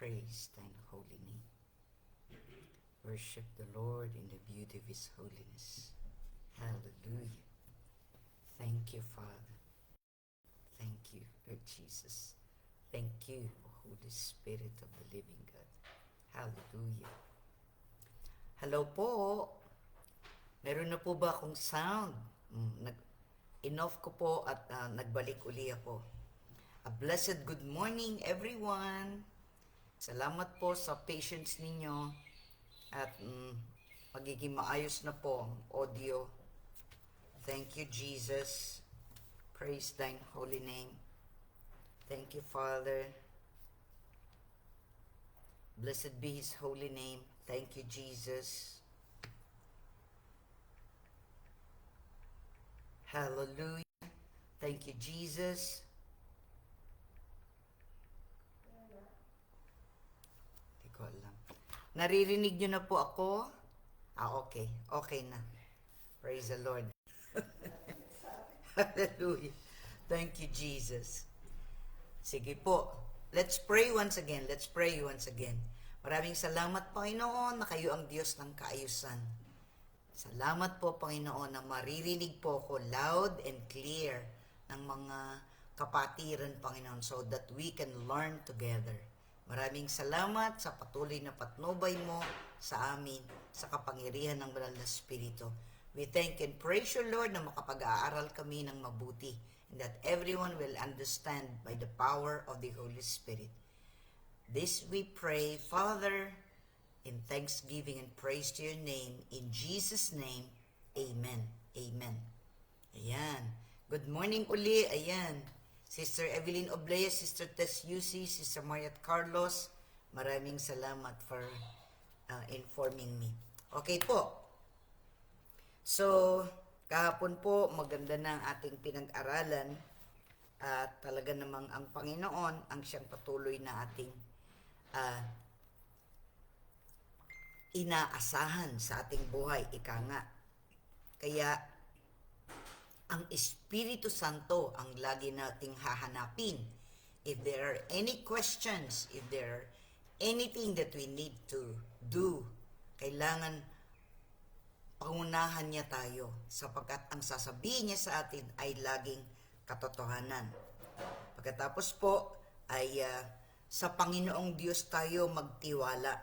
Praise thine holy name. Worship the Lord in the beauty of his holiness. Hallelujah. Thank you, Father. Thank you, Lord Jesus. Thank you, Holy Spirit of the living God. Hallelujah. Hello po. Meron na po ba akong sound? In-off ko po at nagbalik uli ako. A blessed good morning, everyone. Salamat po sa patience ninyo at magiging maayos na po ang audio. Thank you, Jesus. Praise thine holy name. Thank you, Father. Blessed be his holy name. Thank you, Jesus. Hallelujah. Thank you, Jesus. Hindi ko alam. Naririnig nyo na po ako? Okay. Okay na. Praise the Lord. Hallelujah. Thank you, Jesus. Sige po. Let's pray once again. Let's pray once again. Maraming salamat, Panginoon, na kayo ang Diyos ng kaayusan. Salamat po, Panginoon, na maririnig po ako loud and clear ng mga kapatiran, Panginoon, so that we can learn together. Maraming salamat sa patuloy na patnubay mo sa amin sa kapangyarihan ng Banal na Espiritu. We thank and praise you, Lord, na makapag-aaral kami ng mabuti and that everyone will understand by the power of the Holy Spirit. This we pray, Father, in thanksgiving and praise to your name. In Jesus' name, amen. Amen. Ayan. Good morning uli. Ayan. Sister Evelyn Oblea, Sister Tess Yusi, Sister Mariat Carlos, maraming salamat for informing me. Okay po. So, kahapon po, maganda na ang ating pinag-aralan at talaga namang ang Panginoon ang siyang patuloy na ating inaasahan sa ating buhay, ika nga. Kaya, ang Espiritu Santo ang lagi nating hahanapin. If there are any questions, if there are anything that we need to do, kailangan pangunahan niya tayo sapagkat ang sasabihin niya sa atin ay laging katotohanan. Pagkatapos po ay sa Panginoong Diyos tayo magtiwala.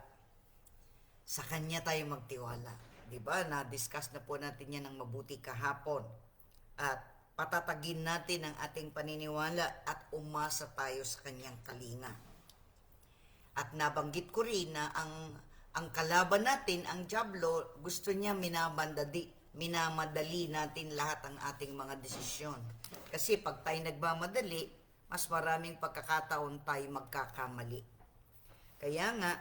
Sa Kanya tayo magtiwala. Diba? Na-discuss na po natin yan ng mabuti kahapon. At patatagin natin ang ating paniniwala at umasa tayo sa Kanyang kalinga. At nabanggit ko rin na ang kalaban natin, ang dyablo, gusto niya minamadali natin lahat ang ating mga desisyon. Kasi pag tayo nagmamadali, mas maraming pagkakataon tayo magkakamali. Kaya nga,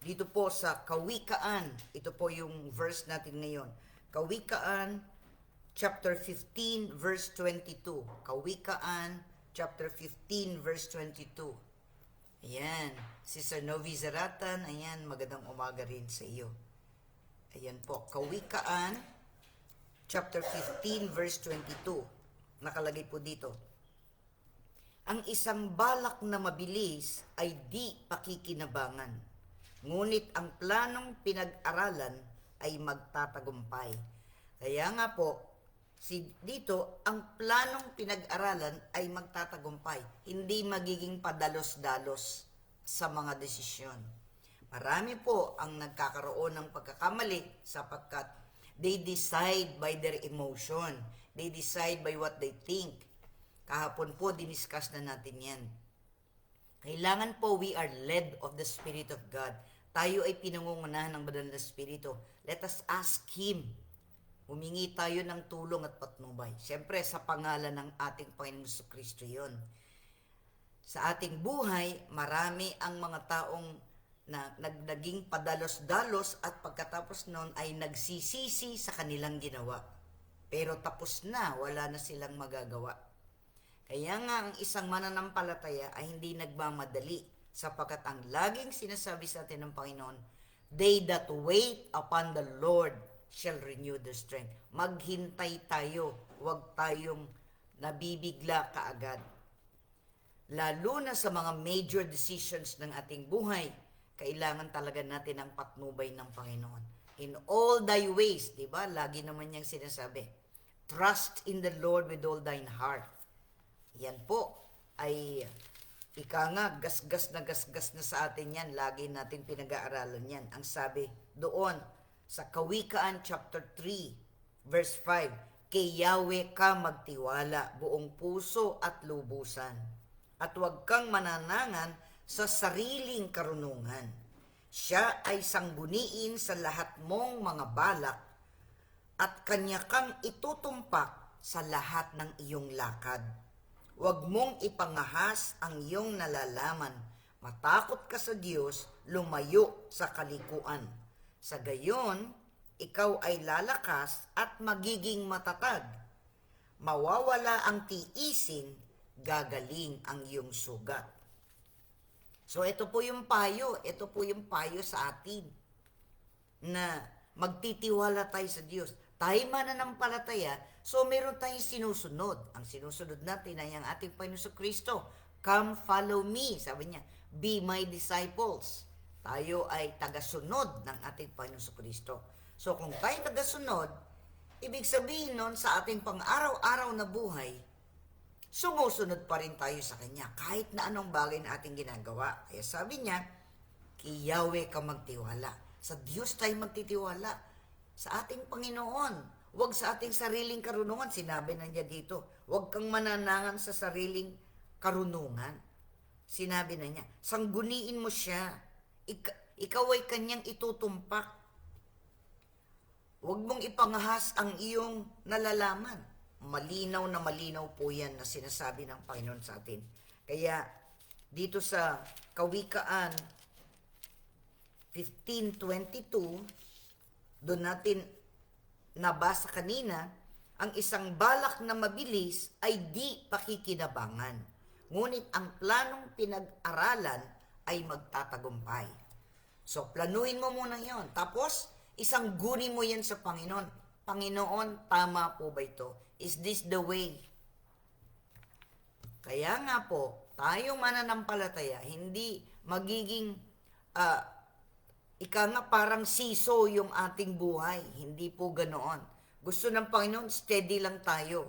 dito po sa Kawikaan, ito po yung verse natin ngayon. Kawikaan, chapter 15, verse 22. Kawikaan, chapter 15, verse 22. Ayan. Sister Novi Zaratan, ayan, magandang umaga rin sa iyo. Ayan po. Kawikaan, chapter 15, verse 22. Nakalagay po dito. Ang isang balak na mabilis ay di pakikinabangan. Ngunit ang planong pinag-aralan ay magtatagumpay. Kaya nga po, dito, ang planong pinag-aralan ay magtatagumpay. Hindi magiging padalos-dalos sa mga desisyon. Marami po ang nagkakaroon ng pagkakamali sapagkat they decide by their emotion. They decide by what they think. Kahapon po, diniscuss na natin yan. Kailangan po we are led of the Spirit of God. Tayo ay pinangungunahan ng Banal na Espiritu. Let us ask Him. Humingi tayo ng tulong at patnubay. Siyempre, sa pangalan ng ating Panginoong Jesucristo yun. Sa ating buhay, marami ang mga taong naging padalos-dalos at pagkatapos noon ay nagsisisi sa kanilang ginawa. Pero tapos na, wala na silang magagawa. Kaya nga, ang isang mananampalataya ay hindi nagmamadali sapagkat ang laging sinasabi sa atin ng Panginoon, they that wait upon the Lord shall renew their strength. Maghintay tayo, huwag tayong nabibigla kaagad. lalo na sa mga major decisions ng ating buhay, kailangan talaga natin ang patnubay ng Panginoon. In all thy ways, di ba? Lagi naman niyang sinasabi, trust in the Lord with all thine heart. Yan po ay gasgas na sa atin yan. Lagi natin pinag-aaralan yan. Ang sabi doon sa Kawikaan chapter 3, verse 5, kay Yahweh ka magtiwala buong puso at lubusan, at huwag kang mananangan sa sariling karunungan. Siya ay sangguniin sa lahat mong mga balak, at kanya kang itutumpak sa lahat ng iyong lakad. Huwag mong ipangahas ang iyong nalalaman. Matakot ka sa Diyos, lumayo sa kalikuan. Sa gayon, ikaw ay lalakas at magiging matatag. Mawawala ang tiisin, gagaling ang iyong sugat. So ito po yung payo, sa atin na magtitiwala tayo sa Diyos. Tayo mananampalataya, so meron tayong sinusunod. Ang sinusunod natin ay ang ating Panginoon Kristo. Come follow me, sabi niya, be my disciples. Tayo ay tagasunod ng ating Panginoon Kristo. So kung tayo tagasunod, ibig sabihin nun sa ating pang-araw-araw na buhay, sumusunod pa rin tayo sa Kanya kahit na anong bagay na ating ginagawa. Kaya sabi niya, kay Yahweh ka magtiwala. Sa Diyos tayo magtitiwala. Sa ating Panginoon. Huwag sa ating sariling karunungan. Sinabi na niya dito, huwag kang mananangan sa sariling karunungan. Sinabi na niya, sangguniin mo siya. Ikaw ay kanyang itutumpak. Huwag mong ipangahas ang iyong nalalaman. Malinaw na malinaw po yan na sinasabi ng Panginoon sa atin. Kaya dito sa Kawikaan 15:22, doon natin nabasa kanina, ang isang balak na mabilis ay di pakikinabangan. Ngunit ang planong pinag-aralan ay magtatagumpay. So, planuhin mo muna yon. Tapos, isang guni mo yan sa Panginoon. Panginoon, tama po ba ito? Is this the way? Kaya nga po, tayong mananampalataya, hindi magiging parang siso yung ating buhay. Hindi po ganoon. Gusto ng Panginoon, steady lang tayo.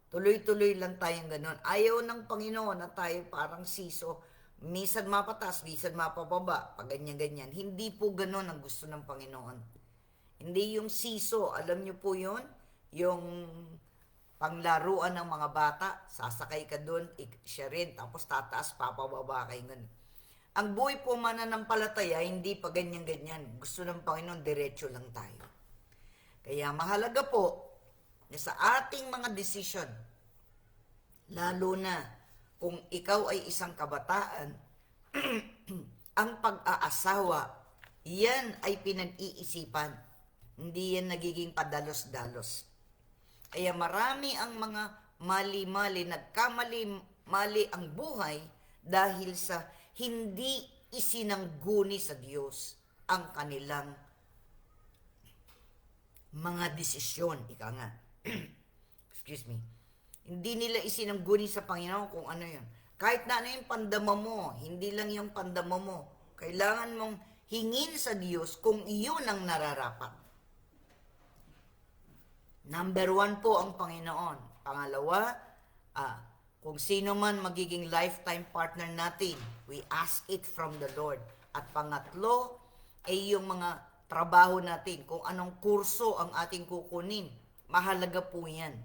Tuloy-tuloy lang tayong ganoon. Ayaw ng Panginoon na tayo parang siso. Minsan mapatas, minsan mapababa. Pag ganyan-ganyan. Hindi po ganoon ang gusto ng Panginoon. Hindi yung siso. Alam niyo po yun? Yung panglaruan ng mga bata. Sasakay ka dun, siya rin. Tapos tataas, papababa kayo ganun. Ang buhay po mananampalataya, hindi pa ganyan-ganyan. Gusto ng Panginoon, diretso lang tayo. Kaya mahalaga po na sa ating mga desisyon, lalo na kung ikaw ay isang kabataan, ang pag-aasawa, yan ay pinag-iisipan. Hindi yan nagiging padalos-dalos. Kaya marami ang mga mali-mali, nagkamali-mali ang buhay dahil sa hindi isinangguni sa Diyos ang kanilang mga desisyon. Ika nga. Excuse me. Hindi nila isinangguni sa Panginoon kung ano yun. Kahit na ano yung pandama mo, hindi lang yung pandama mo. Kailangan mong hingin sa Diyos kung iyon ang nararapat. Number 1 po ang Panginoon. Pangalawa, kung sino man magiging lifetime partner natin, we ask it from the Lord. At pangatlo, ay yung mga trabaho natin, kung anong kurso ang ating kukunin. Mahalaga po yan.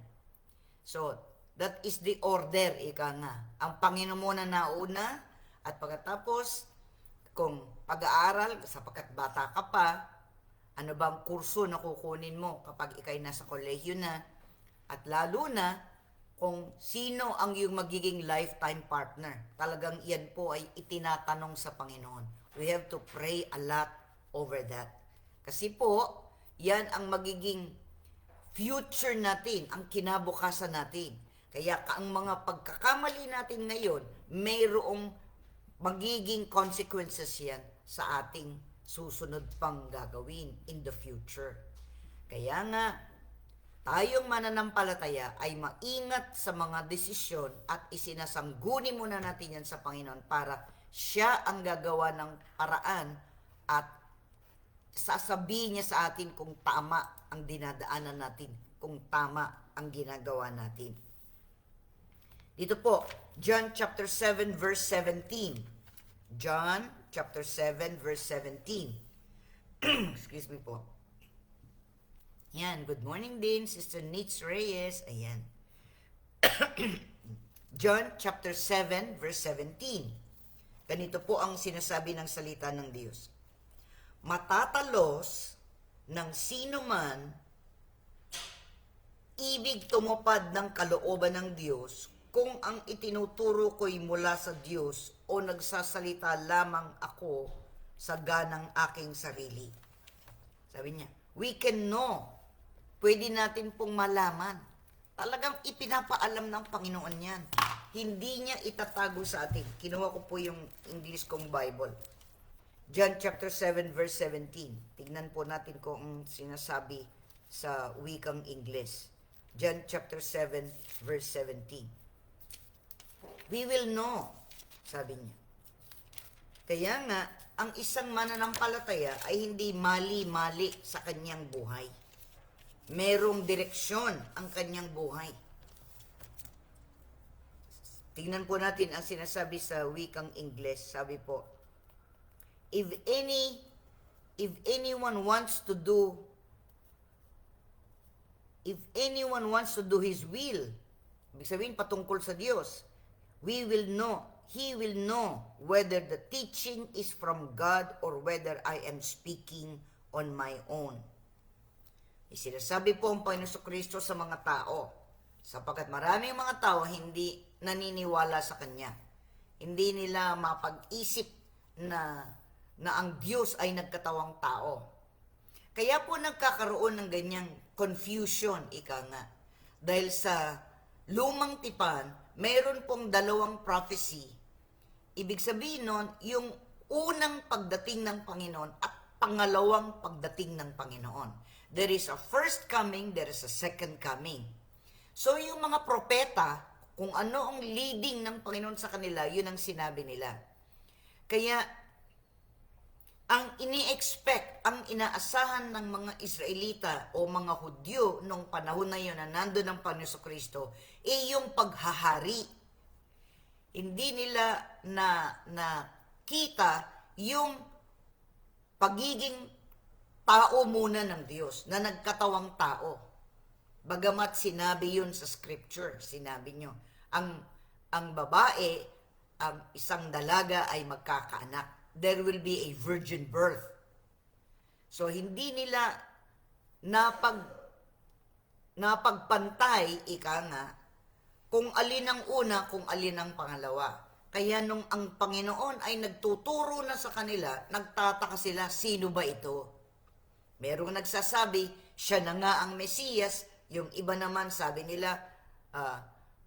So, that is the order, ika nga. Ang Panginoon muna nauna, at pagkatapos, kung pag-aaral, sapagkat bata ka pa, ano bang kurso na kukunin mo kapag ikay nasa kolehiyo na, at lalo na, kung sino ang yung magiging lifetime partner. Talagang iyan po ay itinatanong sa Panginoon. We have to pray a lot over that. Kasi po, yan ang magiging future natin, ang kinabukasan natin. Kaya ang mga pagkakamali natin ngayon, mayroong magiging consequences yan sa ating susunod pang gagawin in the future. Kaya nga, tayong mananampalataya ay maingat sa mga desisyon at isinasangguni muna natin yan sa Panginoon para siya ang gagawa ng paraan at sasabihin niya sa atin kung tama ang dinadaanan natin, kung tama ang ginagawa natin. Dito po, John chapter 7 verse 17. John chapter 7 verse 17. Excuse me po. Yan, good morning din, Sister Nitz Reyes. Ayan. John chapter 7 verse 17. Ganito po ang sinasabi ng salita ng Diyos. Matatalos ng sino man ibig tumupad ng kalooban ng Diyos kung ang itinuturo ko'y mula sa Diyos o nagsasalita lamang ako sa ganang aking sarili. Sabi niya, we can know. Pwede natin pong malaman. Talagang ipinapaalam ng Panginoon yan. Hindi niya itatago sa atin. Kinuha ko po yung English kong Bible. John chapter 7 verse 17. Tignan po natin kung ang sinasabi sa wikang English. John chapter 7 verse 17. We will know, sabi niya. Kaya nga, ang isang mananampalataya ay hindi mali-mali sa kanyang buhay. Merong direksyon ang kanyang buhay. Tingnan po natin ang sinasabi sa wikang English. Sabi po, if anyone wants to do his will, ibig sabihin patungkol sa Diyos, he will know whether the teaching is from God or whether I am speaking on my own. Sinasabi po ang Panginoon Kristo sa mga tao, sapagkat maraming mga tao hindi naniniwala sa Kanya. Hindi nila mapag-isip na ang Diyos ay nagkatawang tao. Kaya po nagkakaroon ng ganyang confusion, ika nga. Dahil sa lumang tipan, mayroon pong dalawang prophecy. Ibig sabihin nun, yung unang pagdating ng Panginoon at pangalawang pagdating ng Panginoon. There is a first coming, there is a second coming. So yung mga propeta, kung ano ang leading ng Panginoon sa kanila, yun ang sinabi nila. Kaya, ang ini-expect, ang inaasahan ng mga Israelita o mga Hudyo nung panahon na yun na nandun ang Panginoon Kristo, ay yung paghahari. Hindi nila na kita yung pagiging tao muna ng Diyos, na nagkatawang tao. Bagamat sinabi yun sa scripture, sinabi nyo, ang babae, ang isang dalaga ay magkakaanak. There will be a virgin birth. So, hindi nila napagpantay, ika nga, kung alin ang una, kung alin ang pangalawa. Kaya nung ang Panginoon ay nagtuturo na sa kanila, nagtataka sila, sino ba ito? Merong nagsasabi, siya na nga ang Mesiyas. Yung iba naman sabi nila,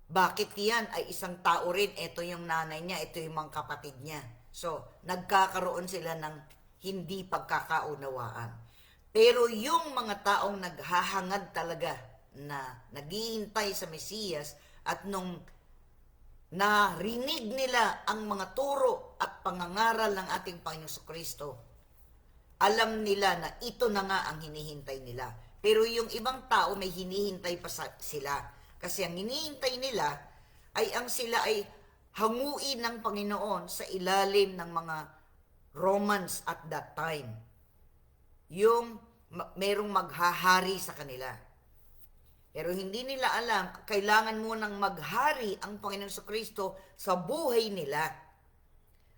bakit yan ay isang tao rin? Ito yung nanay niya, ito yung mga kapatid niya. So, nagkakaroon sila ng hindi pagkakaunawaan. Pero yung mga taong naghahangad talaga na naghihintay sa Mesiyas at nung narinig nila ang mga turo at pangangaral ng ating Panginoon Kristo, alam nila na ito na nga ang hinihintay nila. Pero yung ibang tao may hinihintay pa sila. Kasi ang hinihintay nila ay ang sila ay hanguin ng Panginoon sa ilalim ng mga Romans at that time. Yung merong maghahari sa kanila. Pero hindi nila alam, kailangan munang maghari ang Panginoon Kristo sa buhay nila.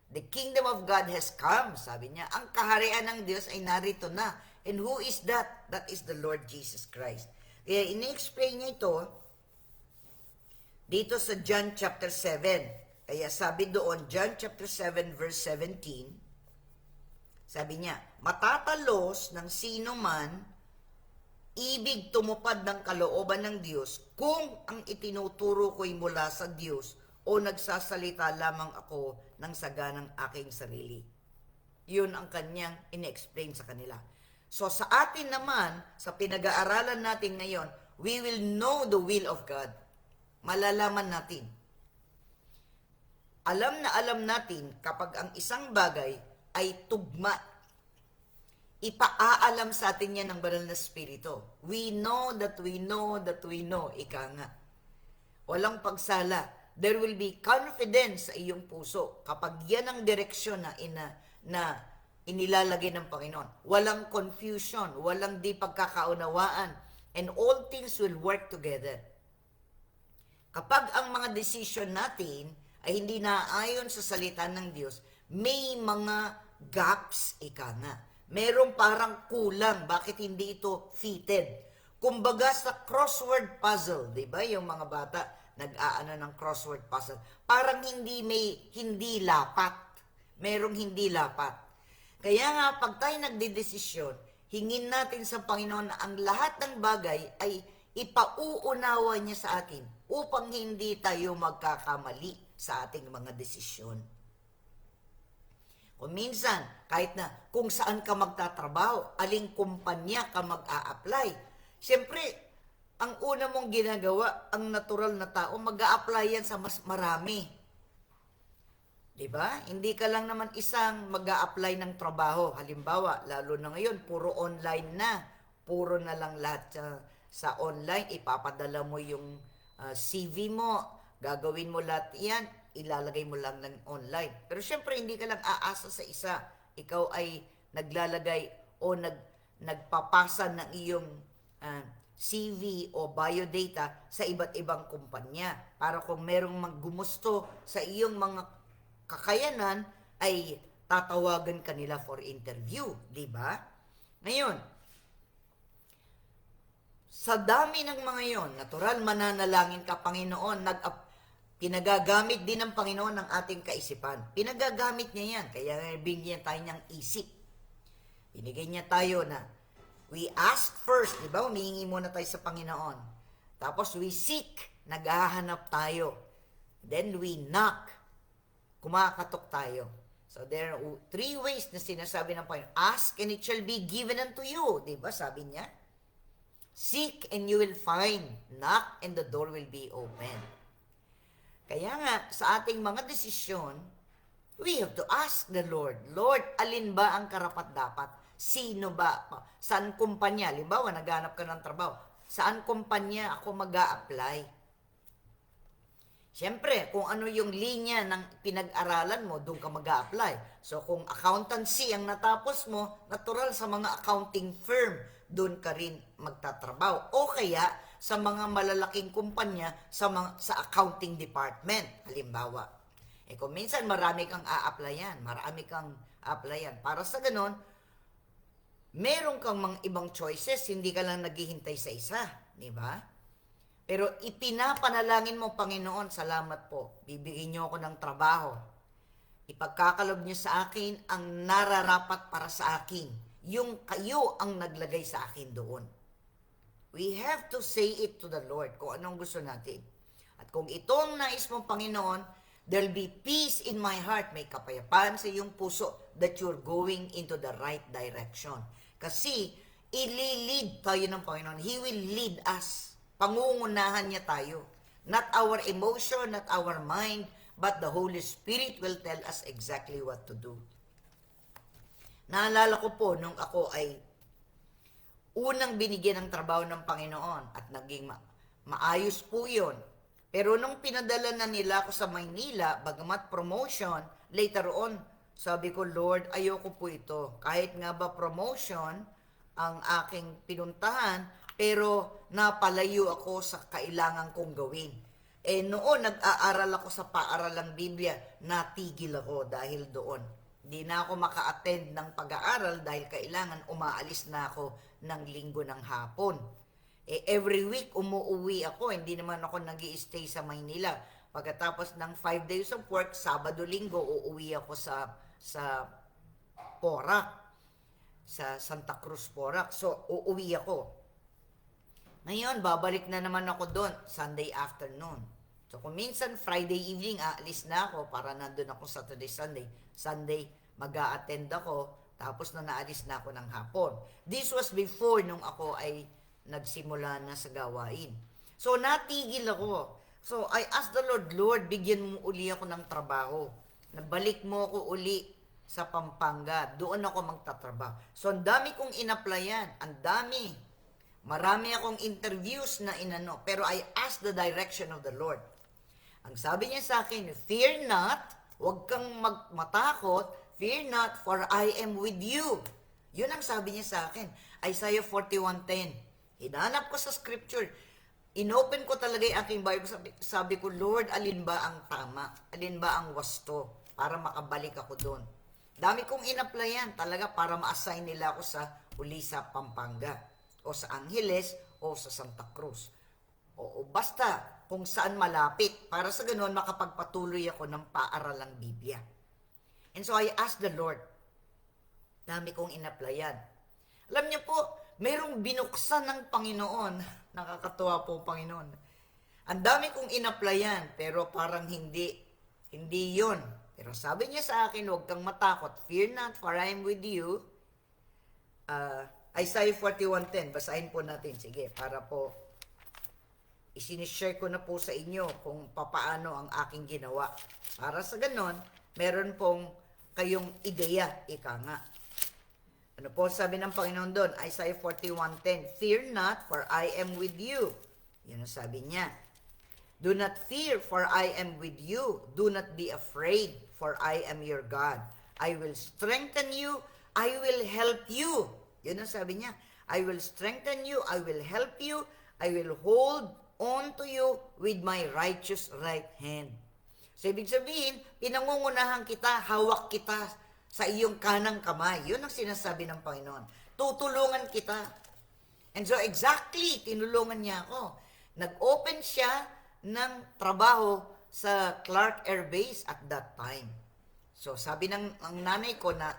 The kingdom of God has come, sabi niya. Ang kaharian ng Diyos ay narito na. And who is that? That is the Lord Jesus Christ. Kaya ini-explain niya ito dito sa John chapter 7. Kaya sabi doon, John chapter 7 verse 17, sabi niya, matatalos ng sino man ibig tumupad ng kalooban ng Diyos kung ang itinuturo ko'y mula sa Diyos o nagsasalita lamang ako ng saganang aking sarili. Yun ang kanyang in-explain sa kanila. So sa atin naman, sa pinag-aaralan natin ngayon, we will know the will of God. Malalaman natin. Alam na alam natin kapag ang isang bagay ay tugma. Ipaaalam sa atin yan ng banal na Espiritu. We know that we know that we know. Ika nga. Walang pagsala. There will be confidence sa iyong puso kapag yan ang direksyon na inilalagay ng Panginoon. Walang confusion, walang di pagkakaunawaan, and all things will work together. Kapag ang mga decision natin ay hindi naaayon sa salita ng Diyos, may mga gaps, ika nga. Merong parang kulang, bakit hindi ito fitted? Kumbaga sa crossword puzzle, di ba? Yung mga bata, nag-aano ng crossword puzzle. Parang hindi lapat. Merong hindi lapat. Kaya nga, pag tayo nagdedesisyon, hingin natin sa Panginoon na ang lahat ng bagay ay ipauunawa niya sa atin upang hindi tayo magkakamali sa ating mga desisyon. Kung minsan, kahit na kung saan ka magtatrabaho, aling kumpanya ka mag-a-apply, siyempre, ang una mong ginagawa, ang natural na tao, mag-a-apply yan sa mas marami. Diba? Hindi ka lang naman isang mag-a-apply ng trabaho. Halimbawa, lalo na ngayon, puro online na. Puro na lang lahat sa online. Ipapadala mo yung CV mo, gagawin mo lahat yan, ilalagay mo lang ng online. Pero syempre, hindi ka lang aasa sa isa. Ikaw ay naglalagay o nagpapasa ng iyong CV o biodata sa iba't ibang kumpanya. Para kung merong maggumusto sa iyong mga kakayanan, ay tatawagan kanila for interview. Diba? Ngayon, sa dami ng mga yon, natural mananalangin ka, Panginoon, pinagagamit din ng Panginoon ng ating kaisipan. Pinagagamit niya yan, kaya binigyan tayo niyang isip. Binigyan niya tayo na we ask first, di ba? Humihingi muna tayo sa Panginoon. Tapos we seek, naghahanap tayo. Then we knock, kumakatok tayo. So there are 3 ways na sinasabi ng Panginoon. Ask and it shall be given unto you. Di ba? Sabi niya. Seek and you will find. Knock and the door will be open. Kaya nga, sa ating mga desisyon, we have to ask the Lord, Lord, alin ba ang karapat-dapat? Sino ba? Saan kumpanya? Halimbawa, naghanap ka ng trabaho. Saan kumpanya ako mag-a-apply? Siyempre, kung ano yung linya ng pinag-aralan mo, doon ka mag-a-apply. So, kung accountancy ang natapos mo, natural sa mga accounting firm, doon ka rin magtatrabaho. O kaya, sa mga malalaking kumpanya, sa accounting department, halimbawa. Kung minsan marami kang a-applyan, para sa ganon, meron kang mga ibang choices, hindi ka lang naghihintay sa isa, di ba? Pero ipinapanalangin mo, Panginoon, salamat po, bibigyan niyo ako ng trabaho. Ipagkakalob niyo sa akin ang nararapat para sa akin, yung kayo ang naglagay sa akin doon. We have to say it to the Lord kung anong gusto natin. At kung itong nais mo, Panginoon, there'll be peace in my heart. May kapayapaan sa iyong puso that you're going into the right direction. Kasi, ililid tayo ng Panginoon. He will lead us. Pangungunahan niya tayo. Not our emotion, not our mind, but the Holy Spirit will tell us exactly what to do. Naalala ko po, nung ako ay unang binigyan ng trabaho ng Panginoon at naging maayos po yun. Pero nung pinadala na nila ako sa Maynila, bagamat promotion, later on, sabi ko, Lord, ayoko po ito. Kahit nga ba promotion ang aking pinuntahan, pero napalayo ako sa kailangan kong gawin. Noon, nag-aaral ako sa paaralang Biblia, natigil ako dahil doon. Hindi na ako maka-attend ng pag-aaral dahil kailangan umaalis na ako ng linggo ng hapon. Every week umuuwi ako, hindi naman ako nag-i-stay sa Maynila. Pagkatapos ng 5 days of work, Sabado-Linggo, uuwi ako sa Porac, sa Santa Cruz, Porac. So, uuwi ako. Ngayon, babalik na naman ako doon, Sunday afternoon. So, kung minsan, Friday evening, aalis na ako para nandun ako Saturday, Sunday. Sunday, mag-a-attend ako, tapos na naalis na ako ng hapon. This was before nung ako ay nagsimula na sa gawain. So, natigil ako. So, I asked the Lord, Lord, bigyan mo uli ako ng trabaho. Nabalik mo ako uli sa Pampanga. Doon ako magtatrabaho. So, ang dami kong in-applyan. Ang dami. Marami akong interviews na inano. Pero I asked the direction of the Lord. Ang sabi niya sa akin, fear not, huwag kang matakot, fear not, for I am with you. Yun ang sabi niya sa akin. Isaiah 41:10. Hinanap ko sa scripture. Inopen ko talaga yung aking Bible. Sabi ko, Lord, alin ba ang tama? Alin ba ang wasto? Para makabalik ako doon. Dami kong in-applyan talaga para ma-assign nila ako sa uli sa Pampanga. O sa Angeles o sa Santa Cruz. O basta kung saan malapit. Para sa ganoon, makapagpatuloy ako ng paaralang Biblia. And so I asked the Lord. Dami kong in-applyan. Alam niyo po, mayroong binuksan ng Panginoon. Nakakatuwa po, Panginoon. Ang dami kong in-applyan, pero parang hindi yon. Pero sabi niya sa akin, huwag kang matakot. Fear not, for I am with you. Isaiah 41:10. Basahin po natin. Sige, para po isinishare ko na po sa inyo kung papaano ang aking ginawa. Para sa ganon, meron pong kayong ideya, ika nga. Ano po sabi ng Panginoon doon? Isaiah 41:10. Fear not, for I am with you. Yan ang sabi niya. Do not fear, for I am with you. Do not be afraid, for I am your God. I will strengthen you. I will help you. Yan ang sabi niya. I will strengthen you. I will help you. I will hold on to you with my righteous right hand. So, ibig sabihin, pinangungunahan kita, hawak kita sa iyong kanang kamay. Yun ang sinasabi ng Panginoon. Tutulungan kita. And so exactly, tinulungan niya ako. Nag-open siya ng trabaho sa Clark Air Base at that time. So sabi ng nanay ko na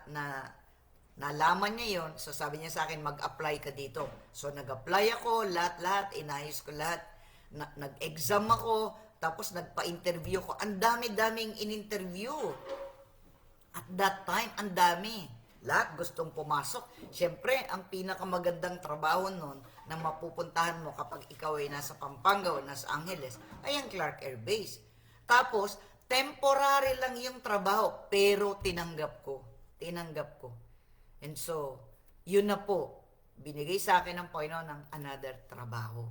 nalaman niya yon, so sabi niya sa akin, mag-apply ka dito. So nag-apply ako, lahat, inayos ko lahat. Nag-exam ako, tapos nagpa-interview ko. Ang dami-daming in-interview. At that time, ang dami. Lahat gustong pumasok. Siyempre, ang pinakamagandang trabaho nun na mapupuntahan mo kapag ikaw ay nasa Pampanga o nasa Angeles ay ang Clark Air Base. Tapos, temporary lang yung trabaho, pero tinanggap ko. And so, yun na po. Binigay sa akin ng Panginoon ng another trabaho.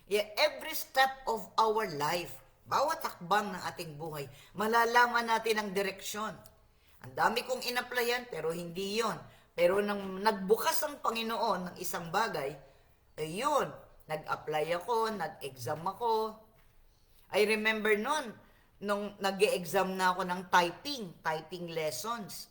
Yeah, every step of our life, bawat hakbang ng ating buhay, malalaman natin ang direksyon. Ang dami kong in-applyan, pero hindi yon. Pero nang nagbukas ang Panginoon ng isang bagay, yun, nag-apply ako, nag-exam ako. I remember nung nag-e-exam na ako ng typing lessons.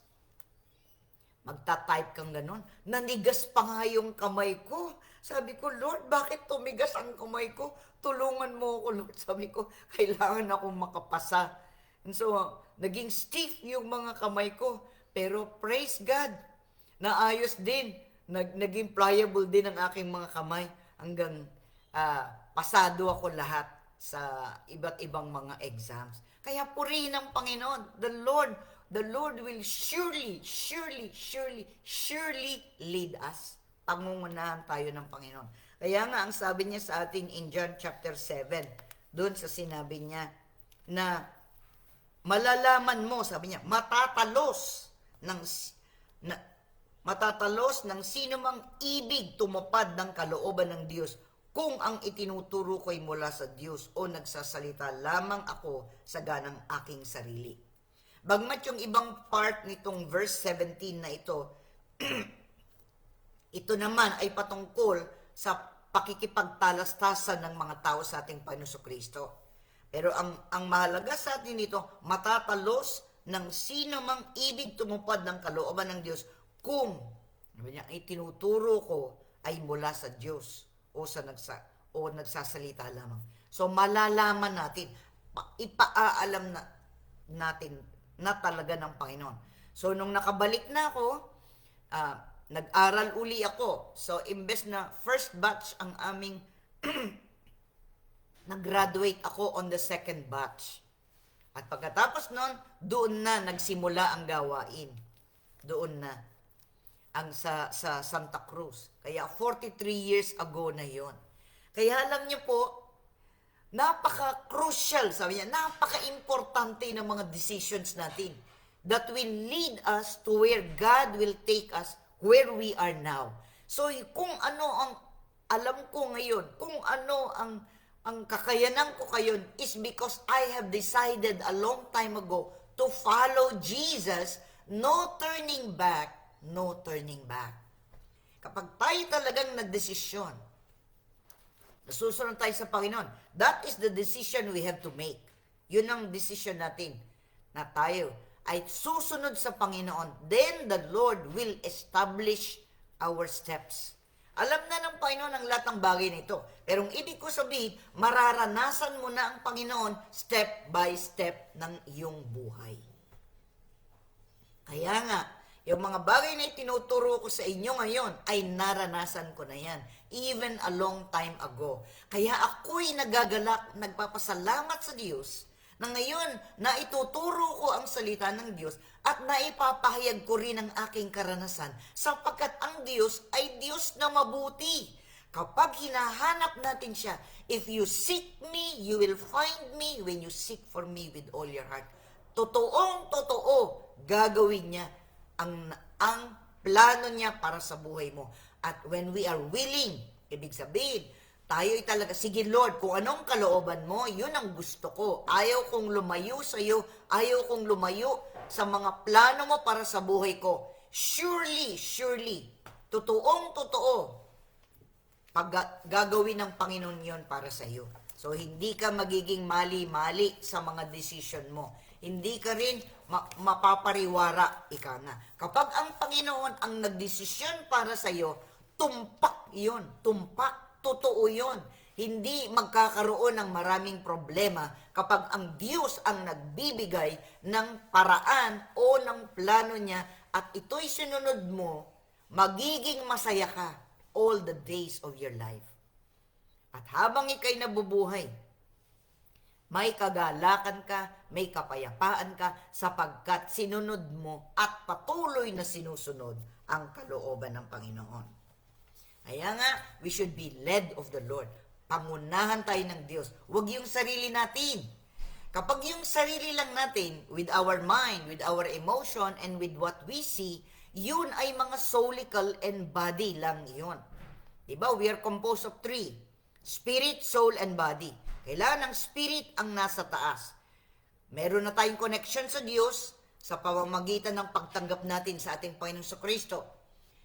Magta-type kang ganun. Nanigas pa nga yung kamay ko. Sabi ko, Lord, bakit tumigas ang kamay ko? Tulungan mo ako, Lord. Sabi ko, kailangan akong makapasa. And so, naging stiff yung mga kamay ko. Pero praise God, naayos din. Naging pliable din ang aking mga kamay. Hanggang pasado ako lahat sa iba't ibang mga exams. Kaya purihin ang Panginoon. The Lord will surely lead us. Pangungunahan tayo ng Panginoon. Kaya nga, ang sabi niya sa atin in John chapter 7, doon sa sinabi niya na malalaman mo, sabi niya, matatalos ng sino mang ibig tumupad ng kalooban ng Diyos kung ang itinuturo ko'y mula sa Diyos o nagsasalita lamang ako sa ganang aking sarili. Bagmat yung ibang part nitong verse 17 na ito, ito naman ay patungkol sa pakikipagtalastasan ng mga tao sa ating Panginoon Kristo. Pero ang mahalaga sa atin dito, matatalos ng sino mang ibig tumupad ng kalooban ng Diyos kung ay tinuturo ko ay mula sa Diyos o nagsasalita lamang. So malalaman natin, ipaalam natin na talaga ng Panginoon. So nung nakabalik na ako, nag-aral uli ako. So imbes na first batch ang aming nag-graduate ako on the second batch. At pagkatapos nun, doon na nagsimula ang gawain. Doon na. sa Santa Cruz. Kaya 43 years ago na yon. Kaya alam niyo po, napaka-crucial, sabi niya, napaka-importante ng mga decisions natin that will lead us to where God will take us where we are now. So, kung ano ang alam ko ngayon, kung ano ang kakayanan ko ngayon is because I have decided a long time ago to follow Jesus, no turning back, no turning back. Kapag tayo talagang nagdesisyon, nasusunod tayo sa Panginoon, that is the decision we have to make. Yun ang decision natin, na tayo ay susunod sa Panginoon. Then the Lord will establish our steps. Alam na ng Panginoon ang lahat ng bagay nito. Pero ang ibig ko sabihin, mararanasan mo na ang Panginoon step by step ng iyong buhay. Kaya nga, yung mga bagay na itinuturo ko sa inyo ngayon ay naranasan ko na yan. Even a long time ago. Kaya ako'y nagagalak, nagpapasalamat sa Diyos na ngayon na ituturo ko ang salita ng Diyos at naipapahayag ko rin ang aking karanasan sapagkat ang Diyos ay Diyos na mabuti. Kapag hinahanap natin siya, if you seek me, you will find me when you seek for me with all your heart. Totoong totoo, gagawin niya ang plano niya para sa buhay mo. At when we are willing, ibig sabihin, tayo'y talaga, sige Lord, kung anong kalooban mo, yun ang gusto ko. Ayaw kong lumayo sa iyo, ayaw kong lumayo sa mga plano mo para sa buhay ko. Surely, totoong totoo, gagawin ng Panginoon yon para sa iyo. So, hindi ka magiging mali-mali sa mga decision mo. Hindi ka rin mapapariwara, ika nga. Kapag ang Panginoon ang nagdesisyon para sa iyo, tumpak yun, totoo yun. Hindi magkakaroon ng maraming problema kapag ang Diyos ang nagbibigay ng paraan o ng plano niya at ito'y sinunod mo, magiging masaya ka all the days of your life. At habang ika'y nabubuhay, may kagalakan ka, may kapayapaan ka, sapagkat sinunod mo at patuloy na sinusunod ang kalooban ng Panginoon. Kaya nga, we should be led of the Lord. Pangunahan tayo ng Diyos. Huwag yung sarili natin. Kapag yung sarili lang natin, with our mind, with our emotion, and with what we see, yun ay mga soulical and body lang yun. Diba? We are composed of three. Spirit, soul, and body. Kailangan ng spirit ang nasa taas. Meron na tayong connection sa Diyos sa pamamagitan ng pagtanggap natin sa ating Panginoong Kristo.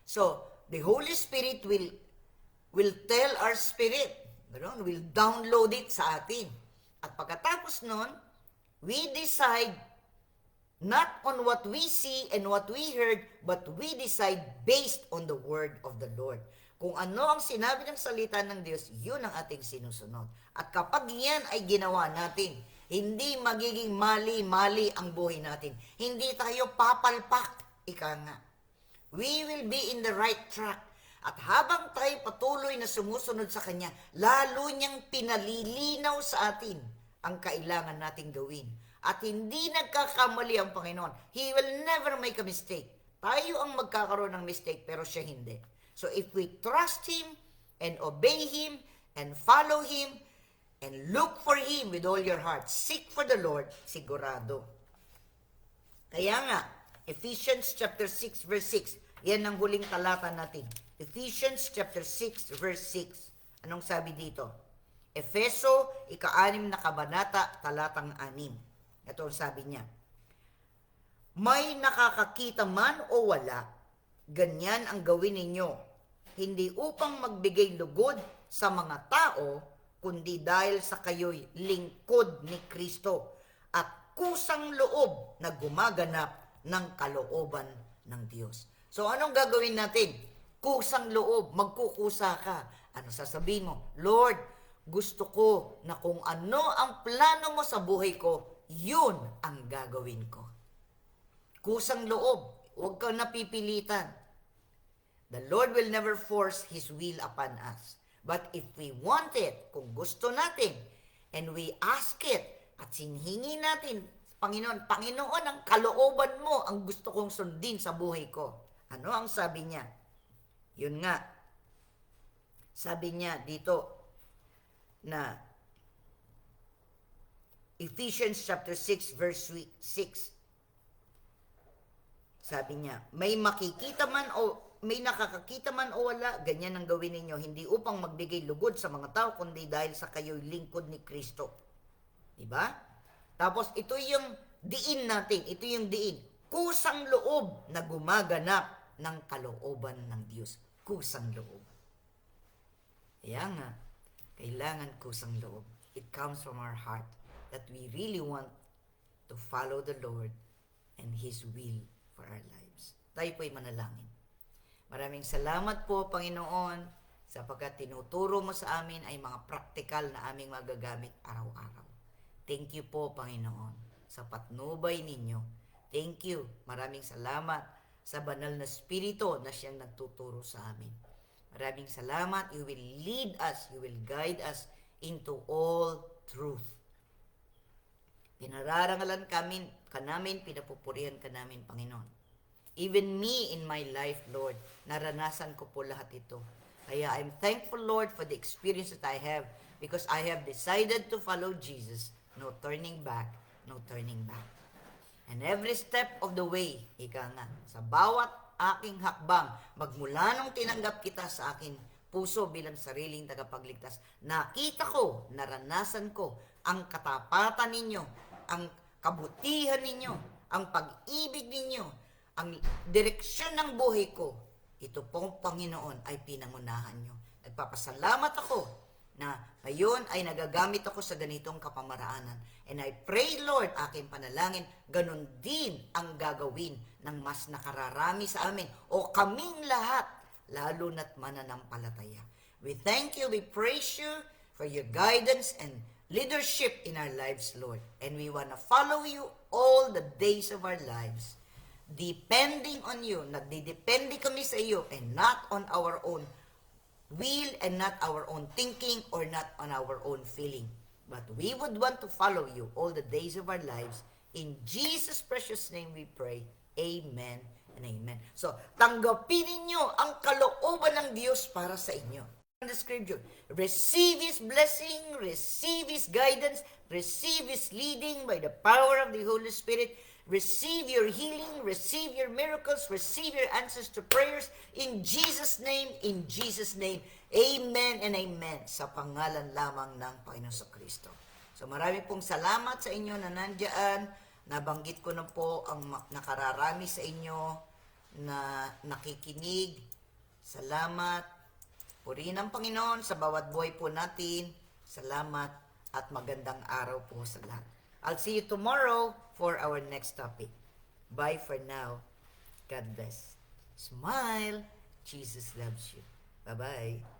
So, the Holy Spirit will tell our spirit, will download it sa atin. At pagkatapos nun, we decide not on what we see and what we heard, but we decide based on the word of the Lord. Kung ano ang sinabi ng salita ng Diyos, yun ang ating sinusunod. At kapag yan ay ginawa natin, hindi magiging mali-mali ang buhay natin. Hindi tayo papalpak, ika nga. We will be in the right track. At habang tayo patuloy na sumusunod sa Kanya, lalo niyang pinalilinaw sa atin ang kailangan nating gawin. At hindi nagkakamali ang Panginoon. He will never make a mistake. Tayo ang magkakaroon ng mistake, pero siya hindi. So if we trust Him and obey Him and follow Him and look for Him with all your heart, seek for the Lord, sigurado. Kaya nga, Ephesians chapter 6 verse 6, yan ang huling talata natin. Ephesians chapter 6 verse 6. Anong sabi dito? Efeso, ika-6 na kabanata, talatang 6. Ito ang sabi niya. May nakakakita man o wala, ganyan ang gawin ninyo. Hindi upang magbigay lugod sa mga tao, kundi dahil sa kayo'y lingkod ni Kristo at kusang loob na gumaganap ng kalooban ng Diyos. So anong gagawin natin? Kusang loob, magkukusa ka. Ano sasabihin mo? Lord, gusto ko na kung ano ang plano mo sa buhay ko, yun ang gagawin ko. Kusang loob, huwag kang napipilitan. The Lord will never force His will upon us. But if we want it, kung gusto natin, and we ask it, at sinhingi natin, Panginoon, ang kalooban mo ang gusto kong sundin sa buhay ko. Ano ang sabi niya? Yun nga, sabi niya dito na Ephesians chapter 6 verse 6. Sabi niya, may makikita man o may nakakakita man o wala, ganyan ang gawin ninyo, hindi upang magbigay lugod sa mga tao, kundi dahil sa kayo'y lingkod ni Kristo. Diba? Tapos ito yung diin natin, ito yung diin. Kusang loob na gumaganap ng kalooban ng Diyos. Kusang loob. Kaya nga, kailangan kusang loob. It comes from our heart that we really want to follow the Lord and His will for our lives. Tayo po'y manalangin. Maraming salamat po, Panginoon, sapagkat tinuturo mo sa amin ay mga praktikal na aming magagamit araw-araw. Thank you po, Panginoon, sa patnubay ninyo. Thank you. Maraming salamat sa banal na spirito na siyang nagtuturo sa amin. Maraming salamat. You will lead us, you will guide us into all truth. Pinararangalan ka namin, pinapupurihan ka namin, Panginoon. Even me in my life, Lord, naranasan ko po lahat ito. Kaya I'm thankful, Lord, for the experience that I have because I have decided to follow Jesus. No turning back, no turning back. And every step of the way, ika nga, sa bawat aking hakbang, magmula nung tinanggap kita sa akin puso bilang sariling tagapagligtas, nakita ko, naranasan ko ang katapatan ninyo, ang kabutihan ninyo, ang pag-ibig ninyo, ang direksyon ng buhay ko. Ito pong Panginoon ay pinangunahan nyo. Nagpapasalamat ako na ngayon ay nagagamit ako sa ganitong kapamaraanan. And I pray, Lord, aking panalangin, ganun din ang gagawin ng mas nakararami sa amin o kaming lahat, lalo na't mananampalataya. We thank you, we praise you for your guidance and leadership in our lives, Lord. And we want to follow you all the days of our lives. Depending on you, nagdidepende kami sa iyo and not on our own will and not our own thinking or not on our own feeling. But we would want to follow you all the days of our lives. In Jesus' precious name we pray. Amen and amen. So, tanggapin ninyo ang kalooban ng Diyos para sa inyo. In the scripture, receive His blessing, receive His guidance, receive His leading by the power of the Holy Spirit. Receive your healing, receive your miracles, receive your answers to prayers in Jesus' name, in Jesus' name. Amen and amen sa pangalan lamang ng Panginoon sa Kristo. So marami pong salamat sa inyo na nandyan. Nabanggit ko na po ang nakararami sa inyo na nakikinig. Salamat. Purihin ang Panginoon sa bawat buhay po natin. Salamat at magandang araw po sa lahat. I'll see you tomorrow for our next topic. Bye for now. God bless. Smile. Jesus loves you. Bye-bye.